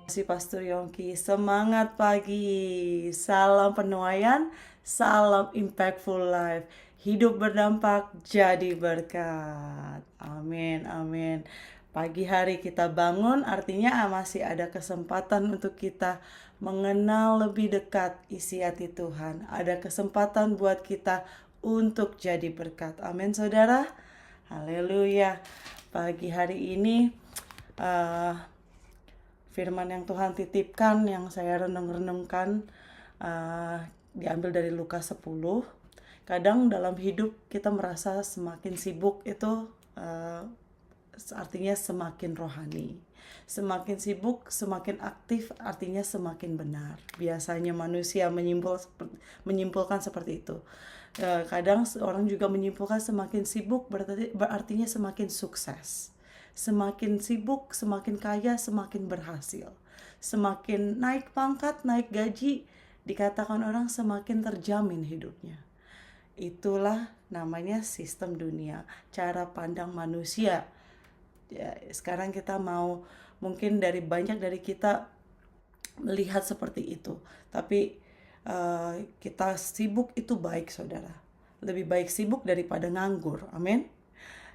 Si Pastor Yongki, semangat pagi, salam penuaian, salam impactful life, hidup berdampak jadi berkat. Amin, amin. Pagi hari kita bangun artinya masih ada kesempatan untuk kita mengenal lebih dekat isi hati Tuhan. Ada kesempatan buat kita untuk jadi berkat. Amin saudara. Haleluya. Pagi hari ini firman yang Tuhan titipkan yang saya renung-renungkan uh, diambil dari Lukas 10. Kadang dalam hidup kita merasa semakin sibuk itu artinya semakin rohani. Semakin sibuk, semakin aktif artinya semakin benar. Biasanya manusia menyimpulkan seperti itu. Kadang orang juga menyimpulkan semakin sibuk berartinya semakin sukses. Semakin sibuk, semakin kaya, semakin berhasil. Semakin naik pangkat, naik gaji, dikatakan orang semakin terjamin hidupnya. Itulah namanya sistem dunia, cara pandang manusia. Ya, sekarang kita mau, mungkin banyak dari kita melihat seperti itu, tapi kita sibuk itu baik saudara, lebih baik sibuk daripada nganggur. Amin.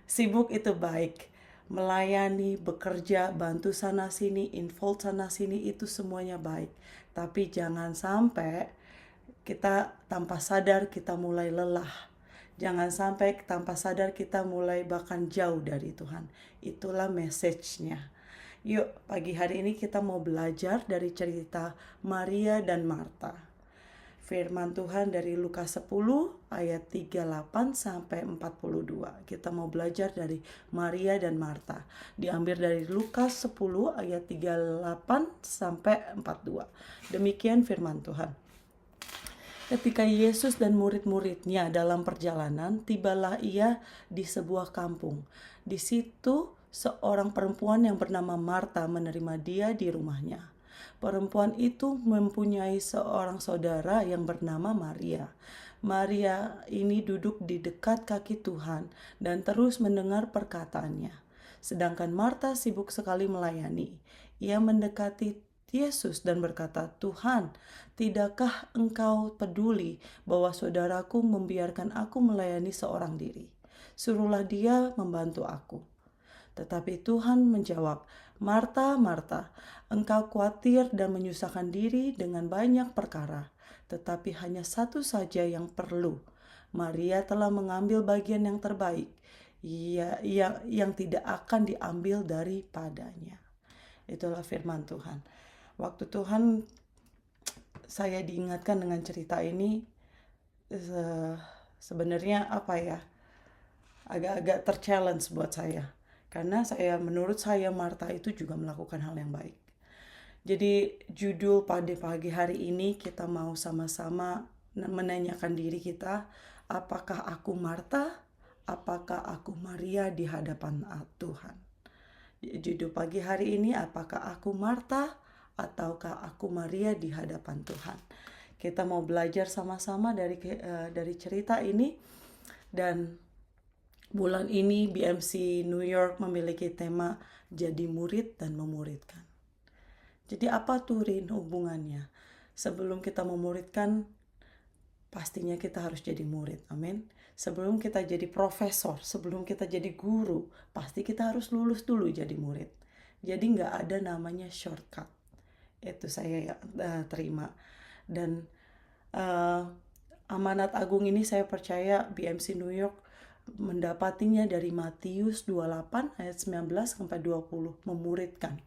Sibuk itu baik, melayani, bekerja, bantu sana sini, involve sana sini, itu semuanya baik. Tapi jangan sampai kita tanpa sadar kita mulai lelah. Jangan sampai tanpa sadar kita mulai bahkan jauh dari Tuhan. Itulah message-nya. Yuk, pagi hari ini kita mau belajar dari cerita Maria dan Marta. Firman Tuhan dari Lukas 10 ayat 38 sampai 42. Kita mau belajar dari Maria dan Marta. Diambil dari Lukas 10 ayat 38 sampai 42. Demikian firman Tuhan. Ketika Yesus dan murid-muridnya dalam perjalanan, tibalah ia di sebuah kampung. Di situ seorang perempuan yang bernama Marta menerima dia di rumahnya. Perempuan itu mempunyai seorang saudara yang bernama Maria. Maria ini duduk di dekat kaki Tuhan dan terus mendengar perkataannya. Sedangkan Marta sibuk sekali melayani. Ia mendekati Yesus dan berkata, "Tuhan, tidakkah engkau peduli bahwa saudaraku membiarkan aku melayani seorang diri? Suruhlah dia membantu aku." Tetapi Tuhan menjawab, "Marta, Marta, engkau khawatir dan menyusahkan diri dengan banyak perkara, tetapi hanya satu saja yang perlu. Maria telah mengambil bagian yang terbaik, yang tidak akan diambil daripadanya." Itulah firman Tuhan. Waktu Tuhan saya diingatkan dengan cerita ini, sebenarnya apa ya, agak-agak terchallenge buat saya. Karena menurut saya Marta itu juga melakukan hal yang baik. Jadi judul pada pagi hari ini kita mau sama-sama menanyakan diri kita, apakah aku Marta? Apakah aku Maria di hadapan Tuhan? Judul pagi hari ini, apakah aku Marta ataukah aku Maria di hadapan Tuhan? Kita mau belajar sama-sama dari cerita ini. Dan bulan ini BMC New York memiliki tema jadi murid dan memuridkan. Jadi apa tuh Rin hubungannya? Sebelum kita memuridkan, pastinya kita harus jadi murid. Amin. Sebelum kita jadi profesor, sebelum kita jadi guru, pasti kita harus lulus dulu jadi murid. Jadi nggak ada namanya shortcut. Itu saya terima. Dan amanat agung ini saya percaya BMC New York mendapatinya dari Matius 28 ayat 19 sampai 20, memuridkan.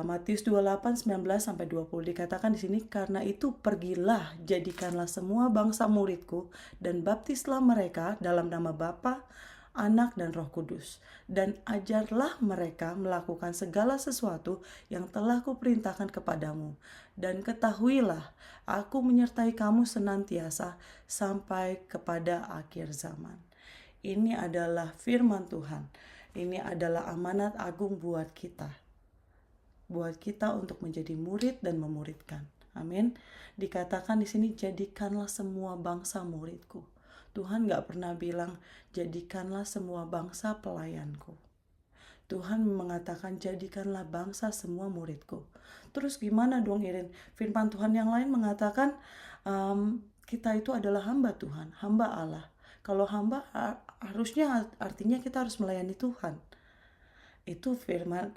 Matius 28 19 sampai 20 dikatakan di sini, "Karena itu pergilah, jadikanlah semua bangsa muridku dan baptislah mereka dalam nama Bapa, Anak dan Roh Kudus, dan ajarlah mereka melakukan segala sesuatu yang telah kuperintahkan kepadamu. Dan ketahuilah, aku menyertai kamu senantiasa sampai kepada akhir zaman." Ini adalah firman Tuhan. Ini adalah amanat agung buat kita untuk menjadi murid dan memuridkan. Amin. Dikatakan di sini, jadikanlah semua bangsa muridku. Tuhan gak pernah bilang, jadikanlah semua bangsa pelayanku. Tuhan mengatakan jadikanlah bangsa semua muridku. Terus gimana dong Irin? Firman Tuhan yang lain mengatakan kita itu adalah hamba Tuhan, hamba Allah. Kalau hamba harusnya artinya kita harus melayani Tuhan. Itu firman.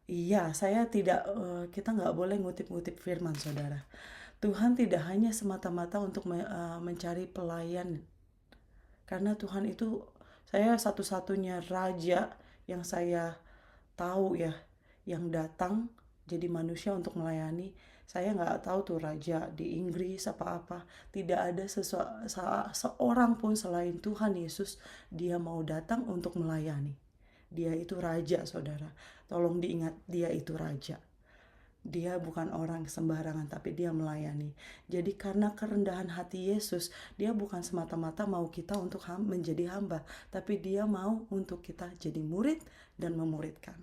Iya, saya tidak, kita nggak boleh ngutip-ngutip firman, saudara. Tuhan tidak hanya semata-mata untuk mencari pelayan, karena Tuhan itu, saya satu-satunya raja yang saya tahu ya, yang datang jadi manusia untuk melayani. Saya nggak tahu tuh raja di Inggris apa-apa. Tidak ada seorang pun selain Tuhan Yesus, dia mau datang untuk melayani. Dia itu raja, saudara. Tolong diingat, dia itu raja. Dia bukan orang sembarangan, tapi dia melayani. Jadi karena kerendahan hati Yesus, dia bukan semata-mata mau kita untuk menjadi hamba, tapi dia mau untuk kita jadi murid dan memuridkan.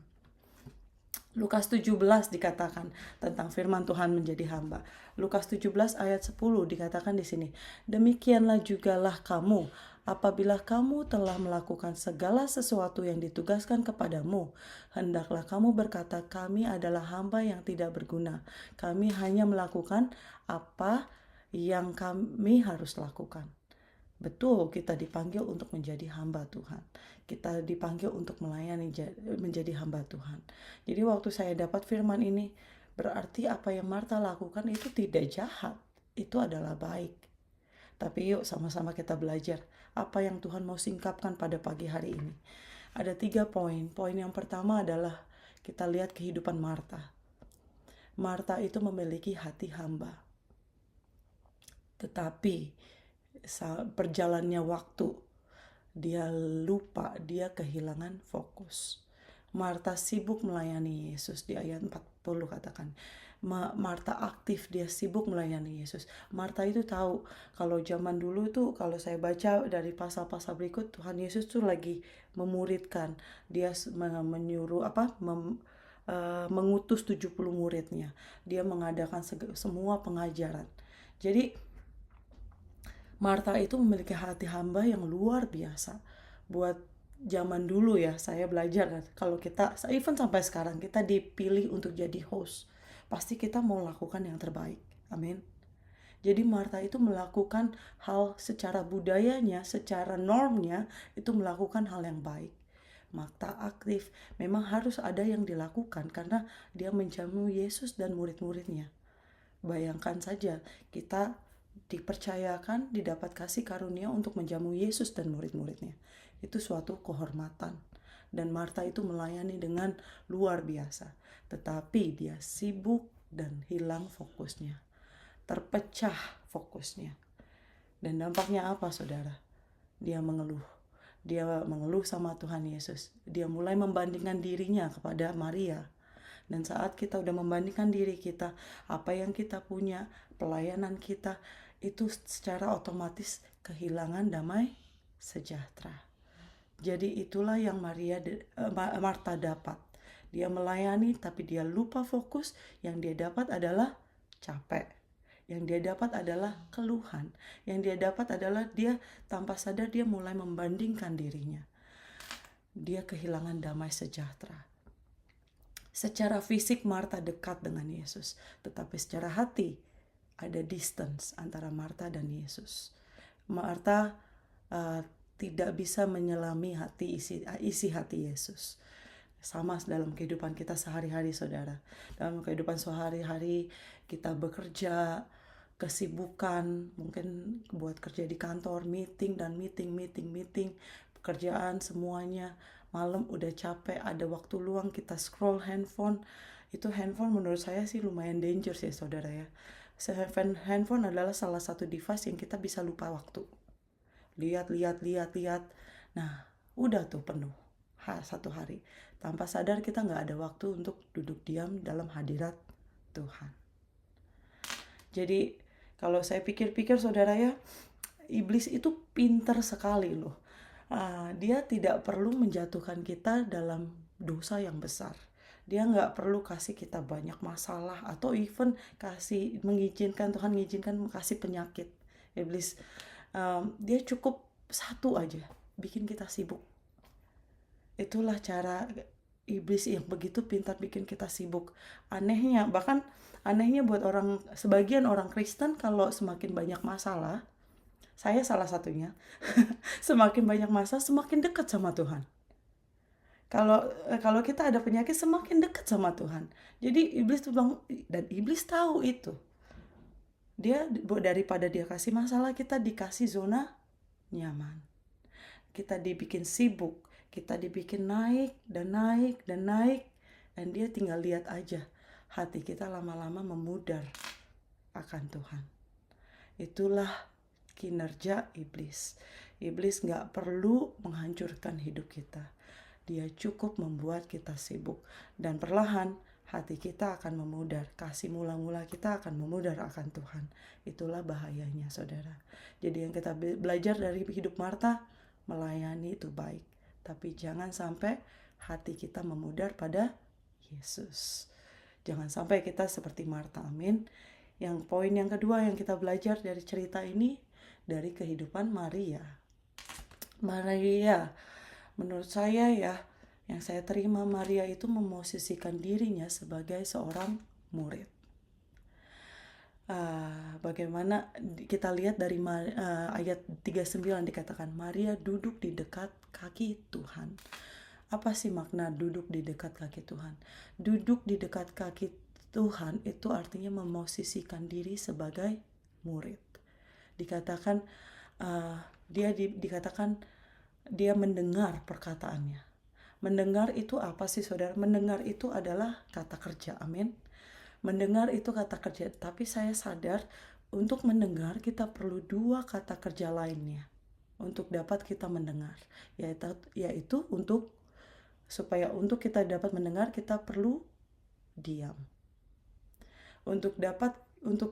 Lukas 17 dikatakan tentang firman Tuhan menjadi hamba. Lukas 17 ayat 10 dikatakan di sini, demikianlah jugalah kamu, apabila kamu telah melakukan segala sesuatu yang ditugaskan kepadamu, hendaklah kamu berkata, kami adalah hamba yang tidak berguna. Kami hanya melakukan apa yang kami harus lakukan. Betul, kita dipanggil untuk menjadi hamba Tuhan. Kita dipanggil untuk melayani, menjadi hamba Tuhan. Jadi waktu saya dapat firman ini, berarti apa yang Marta lakukan itu tidak jahat. Itu adalah baik. Tapi yuk sama-sama kita belajar apa yang Tuhan mau singkapkan pada pagi hari ini. Ada 3 poin. Poin yang pertama adalah kita lihat kehidupan Marta. Marta itu memiliki hati hamba. Tetapi perjalannya waktu, dia lupa, dia kehilangan fokus. Marta sibuk melayani Yesus, di ayat 40 katakan. Marta aktif, dia sibuk melayani Yesus. Marta itu tahu kalau zaman dulu tuh, kalau saya baca dari pasal-pasal berikut, Tuhan Yesus tuh lagi memuridkan. Dia menyuruh mengutus 70 muridnya. Dia mengadakan semua pengajaran. Jadi Marta itu memiliki hati hamba yang luar biasa. Buat zaman dulu ya, saya belajar kalau kita, even sampai sekarang, kita dipilih untuk jadi host, pasti kita mau lakukan yang terbaik. Amin. Jadi Marta itu melakukan hal secara budayanya, secara normnya, itu melakukan hal yang baik. Marta aktif, memang harus ada yang dilakukan karena dia menjamu Yesus dan murid-muridnya. Bayangkan saja, kita dipercayakan, didapat kasih karunia untuk menjamu Yesus dan murid-muridnya. Itu suatu kehormatan. Dan Marta itu melayani dengan luar biasa. Tetapi dia sibuk dan hilang fokusnya. Terpecah fokusnya. Dan dampaknya apa, saudara? Dia mengeluh. Dia mengeluh sama Tuhan Yesus. Dia mulai membandingkan dirinya kepada Maria. Dan saat kita udah membandingkan diri kita, apa yang kita punya, pelayanan kita, itu secara otomatis kehilangan damai sejahtera. Jadi itulah yang Marta dapat. Dia melayani tapi dia lupa fokus. Yang dia dapat adalah capek. Yang dia dapat adalah keluhan. Yang dia dapat adalah dia tanpa sadar dia mulai membandingkan dirinya. Dia kehilangan damai sejahtera. Secara fisik Marta dekat dengan Yesus, tetapi secara hati ada distance antara Marta dan Yesus. Marta tidak bisa menyelami isi hati Yesus. Sama dalam kehidupan kita sehari-hari, saudara. Dalam kehidupan sehari-hari kita bekerja, kesibukan, mungkin buat kerja di kantor, meeting, pekerjaan semuanya. Malam udah capek, ada waktu luang kita scroll handphone. Itu handphone menurut saya sih lumayan dangerous ya, saudara ya. Handphone adalah salah satu device yang kita bisa lupa waktu. Lihat. Nah, udah tuh penuh satu hari. Tanpa sadar kita gak ada waktu untuk duduk diam dalam hadirat Tuhan. Jadi kalau saya pikir-pikir, saudara ya, iblis itu pintar sekali loh. Dia tidak perlu menjatuhkan kita dalam dosa yang besar. Dia nggak perlu kasih kita banyak masalah atau even Tuhan mengizinkan kasih penyakit. Iblis dia cukup satu aja, bikin kita sibuk. Itulah cara Iblis yang begitu pintar bikin kita sibuk. Bahkan anehnya buat sebagian orang Kristen, kalau semakin banyak masalah, saya salah satunya, semakin banyak masalah, semakin dekat sama Tuhan. Kalau kita ada penyakit, semakin dekat sama Tuhan. Jadi iblis tuh bilang, dan iblis tahu itu. Daripada dia kasih masalah, kita dikasih zona nyaman. Kita dibikin sibuk, kita dibikin naik dan naik dan naik, dan dia tinggal lihat aja. Hati kita lama-lama memudar akan Tuhan. Itulah kinerja iblis. Iblis gak perlu menghancurkan hidup kita. Dia cukup membuat kita sibuk. Dan perlahan hati kita akan memudar. Kasih mula-mula kita akan memudar akan Tuhan. Itulah bahayanya, saudara. Jadi yang kita belajar dari hidup Marta, melayani itu baik. Tapi jangan sampai hati kita memudar pada Yesus. Jangan sampai kita seperti Marta, amin. Yang poin yang kedua yang kita belajar dari cerita ini, dari kehidupan Maria. Maria, menurut saya ya, yang saya terima, Maria itu memosisikan dirinya sebagai seorang murid. Bagaimana kita lihat dari ayat 39 dikatakan, Maria duduk di dekat kaki Tuhan. Apa sih makna duduk di dekat kaki Tuhan? Duduk di dekat kaki Tuhan itu artinya memosisikan diri sebagai murid. Dikatakan dikatakan dia mendengar perkataannya. Mendengar itu apa sih, saudara? Mendengar itu adalah kata kerja, amin. Mendengar itu kata kerja, tapi saya sadar untuk mendengar kita perlu dua kata kerja lainnya untuk dapat kita mendengar, yaitu supaya kita dapat mendengar, kita perlu diam. Untuk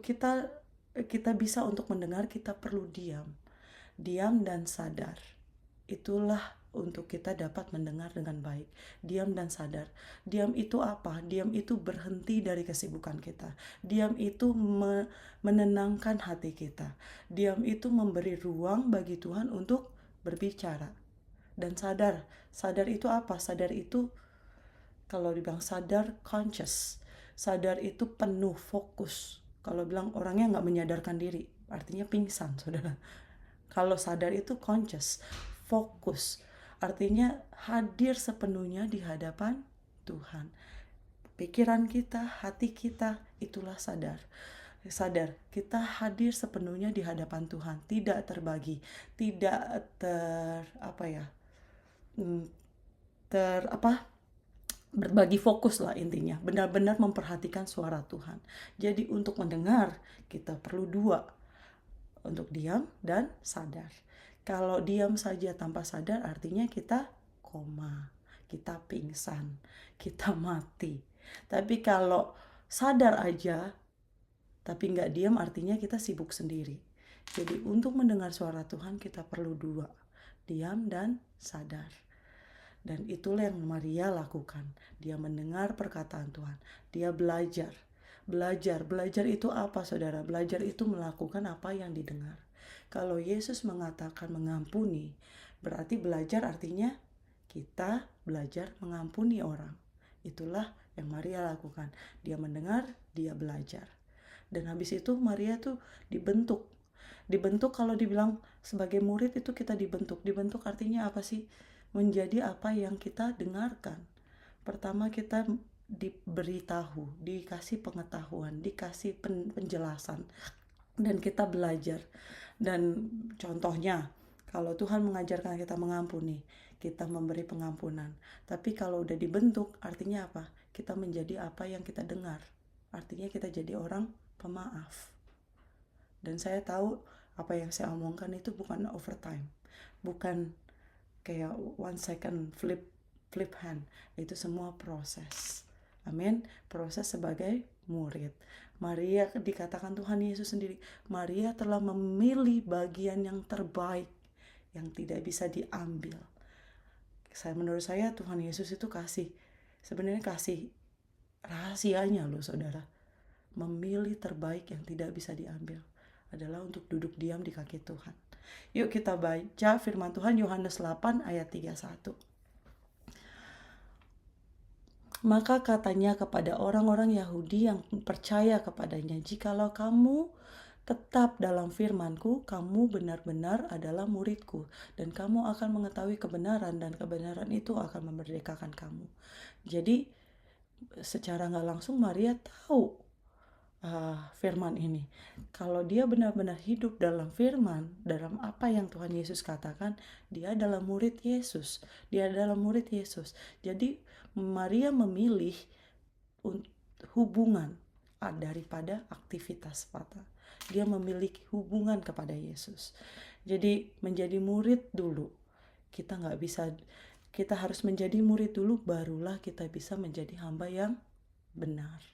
kita bisa untuk mendengar, kita perlu diam dan sadar. Itulah untuk kita dapat mendengar dengan baik. Diam dan sadar. Diam itu apa? Diam itu berhenti dari kesibukan kita. Diam itu menenangkan hati kita. Diam itu memberi ruang bagi Tuhan untuk berbicara. Dan sadar itu apa? Sadar itu, kalau dibilang sadar, conscious. Sadar itu penuh, fokus. Kalau bilang orangnya gak menyadarkan diri, artinya pingsan, saudara. Kalau sadar itu conscious, fokus, artinya hadir sepenuhnya di hadapan Tuhan. Pikiran kita, hati kita, itulah sadar. Sadar, kita hadir sepenuhnya di hadapan Tuhan, tidak terbagi, tidak berbagi fokus lah intinya, benar-benar memperhatikan suara Tuhan. Jadi untuk mendengar kita perlu dua, untuk diam dan sadar. Kalau diam saja tanpa sadar artinya kita koma, kita pingsan, kita mati. Tapi kalau sadar aja tapi nggak diam artinya kita sibuk sendiri. Jadi untuk mendengar suara Tuhan kita perlu dua, diam dan sadar. Dan itulah yang Maria lakukan. Dia mendengar perkataan Tuhan. Dia belajar. Belajar itu apa, saudara? Belajar itu melakukan apa yang didengar. Kalau Yesus mengatakan mengampuni, berarti belajar artinya kita belajar mengampuni orang. Itulah yang Maria lakukan. Dia mendengar, dia belajar. Dan habis itu Maria tuh dibentuk. Dibentuk, kalau dibilang sebagai murid itu kita dibentuk. Dibentuk artinya apa sih? Menjadi apa yang kita dengarkan. Pertama kita diberitahu, dikasih pengetahuan, dikasih penjelasan, dan kita belajar. Dan contohnya, kalau Tuhan mengajarkan kita mengampuni, kita memberi pengampunan. Tapi kalau udah dibentuk, artinya apa? Kita menjadi apa yang kita dengar. Artinya kita jadi orang pemaaf. Dan saya tahu apa yang saya omongkan itu bukan overtime, bukan kayak 1 second flip hand. Itu semua proses. Amin. Proses sebagai murid. Maria, dikatakan Tuhan Yesus sendiri, Maria telah memilih bagian yang terbaik yang tidak bisa diambil. Menurut saya Tuhan Yesus itu sebenarnya kasih rahasianya loh, saudara. Memilih terbaik yang tidak bisa diambil adalah untuk duduk diam di kaki Tuhan. Yuk kita baca firman Tuhan Yohanes 8 ayat 31. Maka katanya kepada orang-orang Yahudi yang percaya kepadanya, "Jikalau kamu tetap dalam firman-Ku, kamu benar-benar adalah murid-Ku, dan kamu akan mengetahui kebenaran, dan kebenaran itu akan memerdekakan kamu." Jadi secara nggak langsung Maria tahu firman ini. Kalau dia benar-benar hidup dalam firman, dalam apa yang Tuhan Yesus katakan, dia adalah murid Yesus. Dia adalah murid Yesus. Jadi Maria memilih hubungan daripada aktivitas semata. Dia memiliki hubungan kepada Yesus. Jadi menjadi murid dulu. Kita harus menjadi murid dulu, barulah kita bisa menjadi hamba yang benar.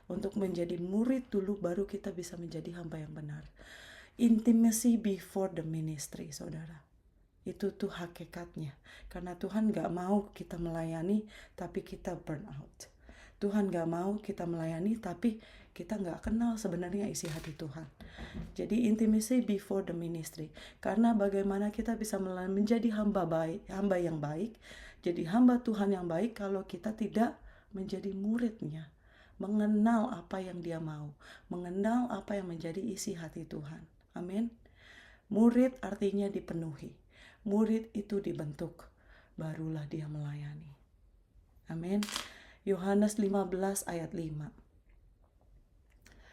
Untuk menjadi murid dulu, baru kita bisa menjadi hamba yang benar. Intimacy before the ministry, saudara. Itu tuh hakikatnya. Karena Tuhan gak mau kita melayani, tapi kita burn out. Tuhan gak mau kita melayani, tapi kita gak kenal sebenarnya isi hati Tuhan. Jadi intimacy before the ministry. Karena bagaimana kita bisa menjadi hamba yang baik, jadi hamba Tuhan yang baik kalau kita tidak menjadi muridnya. Mengenal apa yang dia mau, mengenal apa yang menjadi isi hati Tuhan. Amin. Murid artinya dipenuhi. Murid itu dibentuk, barulah dia melayani. Amin. Yohanes 15 ayat 5.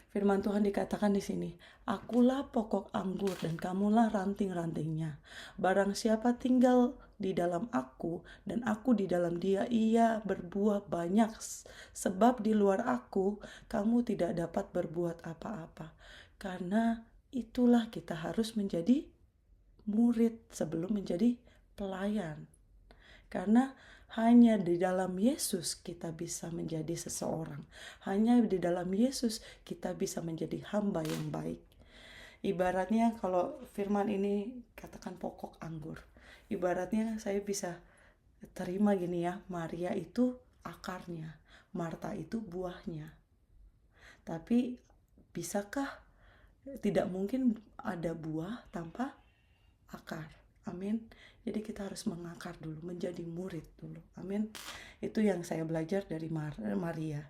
Firman Tuhan dikatakan di sini, "Akulah pokok anggur dan kamulah ranting-rantingnya. Barang siapa tinggal di dalam aku dan aku di dalam dia, ia berbuah banyak. Sebab di luar aku, kamu tidak dapat berbuat apa-apa." Karena itulah kita harus menjadi murid sebelum menjadi pelayan. Karena hanya di dalam Yesus kita bisa menjadi seseorang. Hanya di dalam Yesus kita bisa menjadi hamba yang baik. Ibaratnya kalau firman ini katakan pokok anggur. Ibaratnya saya bisa terima gini ya, Maria itu akarnya, Marta itu buahnya. Tapi bisakah? Tidak mungkin ada buah tanpa akar. Amin. Jadi kita harus mengakar dulu, menjadi murid dulu. Amin. Itu yang saya belajar dari Maria.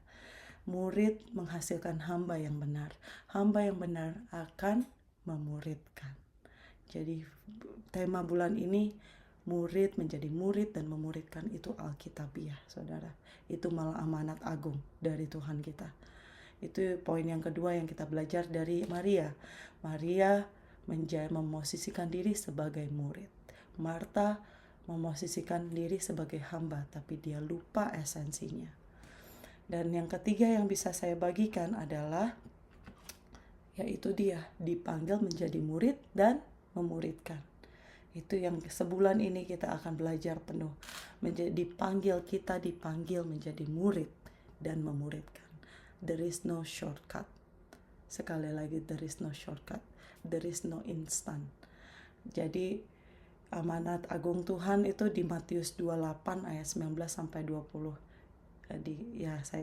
Murid menghasilkan hamba yang benar. Hamba yang benar akan memuridkan. Jadi tema bulan ini, murid menjadi murid dan memuridkan, itu Alkitabiah, saudara. Itu malah amanat agung dari Tuhan kita. Itu poin yang kedua yang kita belajar dari Maria. Maria memosisikan diri sebagai murid. Marta memosisikan diri sebagai hamba, tapi dia lupa esensinya. Dan yang ketiga yang bisa saya bagikan adalah, yaitu dia dipanggil menjadi murid dan memuridkan. Itu yang sebulan ini kita akan belajar penuh. Kita dipanggil menjadi murid dan memuridkan. There is no shortcut. Sekali lagi, there is no shortcut. There is no instant. Jadi amanat agung Tuhan itu di Matius 28 ayat 19 sampai 20.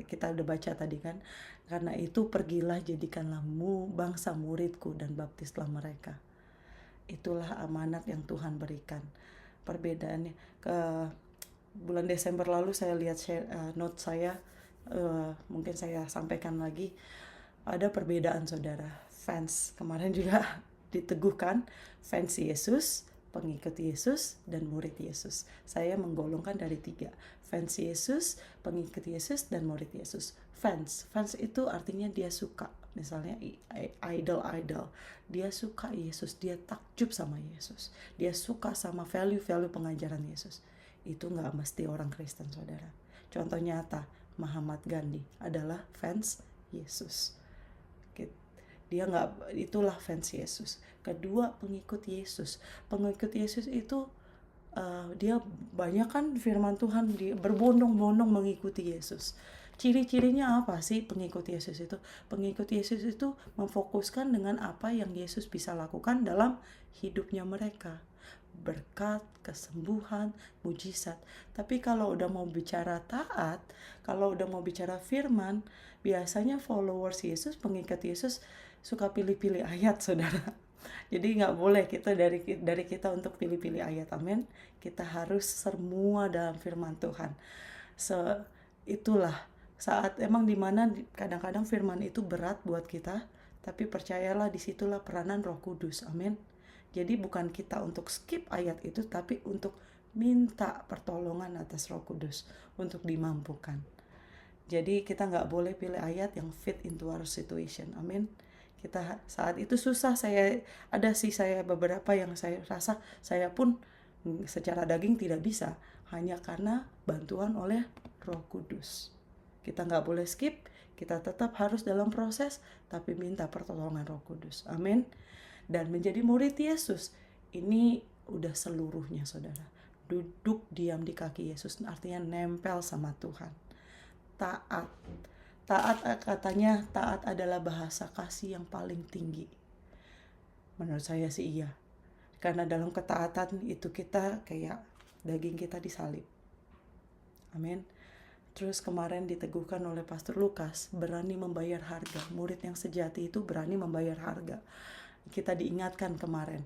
Kita udah baca tadi kan. Karena itu pergilah, jadikanlah bangsa muridku dan baptislah mereka. Itulah amanat yang Tuhan berikan. Perbedaannya ke bulan Desember lalu saya lihat note saya, mungkin saya sampaikan lagi. Ada perbedaan, saudara. Fans kemarin juga diteguhkan, fans Yesus, pengikut Yesus, dan murid Yesus. Saya menggolongkan dari 3. Fans Yesus, pengikut Yesus, dan murid Yesus. Fans itu artinya dia suka. Misalnya idol. Dia suka Yesus, dia takjub sama Yesus. Dia suka sama value-value pengajaran Yesus. Itu gak mesti orang Kristen, saudara. Contoh nyata, Muhammad Gandhi adalah fans Yesus. Itulah fans Yesus. Kedua, pengikut Yesus. Pengikut Yesus itu dia banyak kan firman Tuhan, dia berbondong-bondong mengikuti Yesus. Ciri-cirinya apa sih pengikut Yesus itu? Pengikut Yesus itu memfokuskan dengan apa yang Yesus bisa lakukan dalam hidupnya mereka. Berkat, kesembuhan, mujizat. Tapi kalau udah mau bicara taat, kalau udah mau bicara firman, biasanya followers Yesus, pengikut Yesus suka pilih-pilih ayat, saudara. Jadi gak boleh kita dari kita untuk pilih-pilih ayat. Amin. Kita harus semua dalam firman Tuhan. itulah saat emang dimana kadang-kadang firman itu berat buat kita, tapi percayalah disitulah peranan Roh Kudus. Amin. Jadi bukan kita untuk skip ayat itu, tapi untuk minta pertolongan atas Roh Kudus untuk dimampukan. Jadi kita nggak boleh pilih ayat yang fit into our situation. Amin. Kita saat itu susah, saya beberapa yang saya rasa saya pun secara daging tidak bisa, hanya karena bantuan oleh Roh Kudus. Kita nggak boleh skip, kita tetap harus dalam proses, tapi minta pertolongan Roh Kudus. Amin. Dan menjadi murid Yesus, ini udah seluruhnya, saudara. Duduk diam di kaki Yesus, artinya nempel sama Tuhan. Taat. Taat, katanya taat adalah bahasa kasih yang paling tinggi. Menurut saya sih iya. Karena dalam ketaatan itu kita kayak daging kita disalib. Amin. Terus kemarin diteguhkan oleh Pastor Lukas, berani membayar harga. Murid yang sejati itu berani membayar harga. Kita diingatkan kemarin,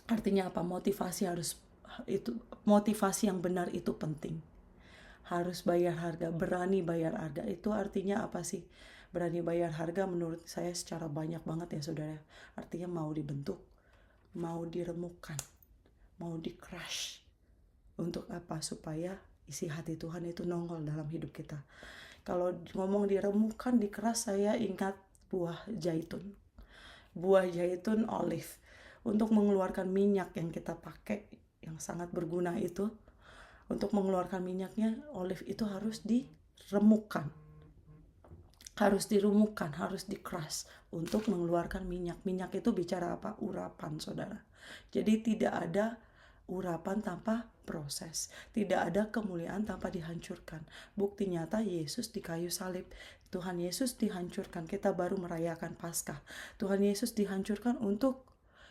artinya apa? Motivasi yang benar itu penting. Harus bayar harga, berani bayar harga. Itu artinya apa sih? Berani bayar harga menurut saya secara banyak banget ya, saudara. Artinya mau dibentuk, mau diremukkan, mau di-crush. Untuk apa? Supaya isi hati Tuhan itu nongol dalam hidup kita. Kalau ngomong diremukkan, dikeras, saya ingat buah zaitun. Buah zaitun olive. Untuk mengeluarkan minyak yang kita pakai, yang sangat berguna itu, untuk mengeluarkan minyaknya, olive itu harus diremukkan. Harus dirumukkan, harus dikeras untuk mengeluarkan minyak. Minyak itu bicara apa? Urapan, saudara. Jadi tidak ada urapan tanpa proses. Tidak ada kemuliaan tanpa dihancurkan. Bukti nyata Yesus di kayu salib. Tuhan Yesus dihancurkan. Kita baru merayakan Paskah. Tuhan Yesus dihancurkan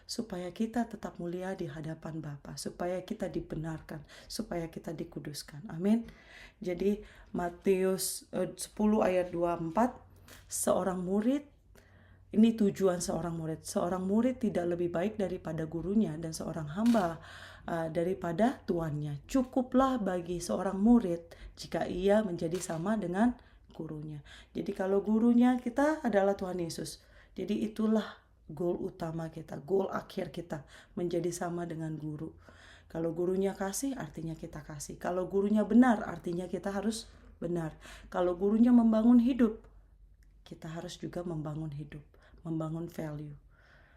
supaya kita tetap mulia di hadapan Bapa, supaya kita dibenarkan, supaya kita dikuduskan. Amin. Jadi Matius 10 ayat 24, seorang murid, ini tujuan seorang murid. Seorang murid tidak lebih baik daripada gurunya, dan seorang hamba daripada tuannya. Cukuplah bagi seorang murid jika ia menjadi sama dengan gurunya. Jadi kalau gurunya kita adalah Tuhan Yesus, jadi itulah goal utama kita, goal akhir kita, menjadi sama dengan guru. Kalau gurunya kasih, artinya kita kasih. Kalau gurunya benar, artinya kita harus benar. Kalau gurunya membangun hidup, kita harus juga membangun hidup, membangun value.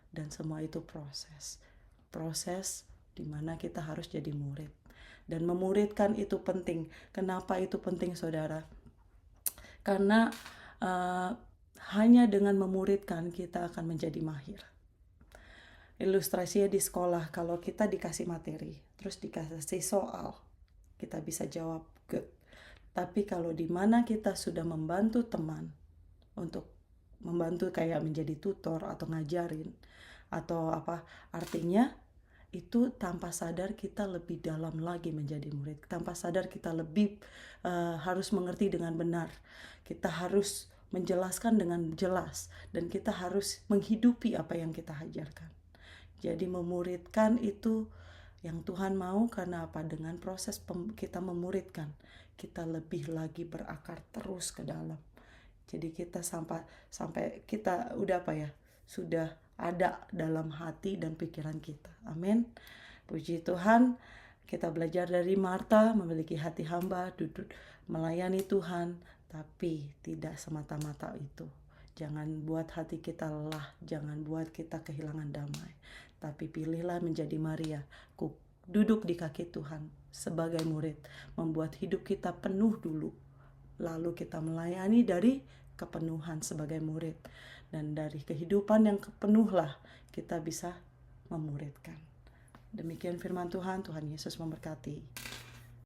Dan semua itu proses. Proses di mana kita harus jadi murid. Dan memuridkan itu penting. Kenapa itu penting, saudara? Karena hanya dengan memuridkan kita akan menjadi mahir. Ilustrasinya di sekolah, kalau kita dikasih materi, terus dikasih soal, kita bisa jawab good. Tapi kalau di mana kita sudah membantu teman, untuk membantu kayak menjadi tutor atau ngajarin atau apa, artinya itu tanpa sadar kita lebih dalam lagi menjadi murid. Tanpa sadar kita lebih harus mengerti dengan benar. Kita harus menjelaskan dengan jelas, dan kita harus menghidupi apa yang kita ajarkan. Jadi memuridkan itu yang Tuhan mau, karena apa? Dengan proses kita memuridkan, kita lebih lagi berakar terus ke dalam. Jadi kita sampai kita udah sudah ada dalam hati dan pikiran kita. Amin. Puji Tuhan, kita belajar dari Marta, memiliki hati hamba, duduk melayani Tuhan, tapi tidak semata-mata itu. Jangan buat hati kita lelah, jangan buat kita kehilangan damai. Tapi pilihlah menjadi Maria, duduk di kaki Tuhan sebagai murid, membuat hidup kita penuh dulu. Lalu kita melayani dari kepenuhan sebagai murid. Dan dari kehidupan yang penuhlah kita bisa memuridkan. Demikian firman Tuhan. Tuhan Yesus memberkati.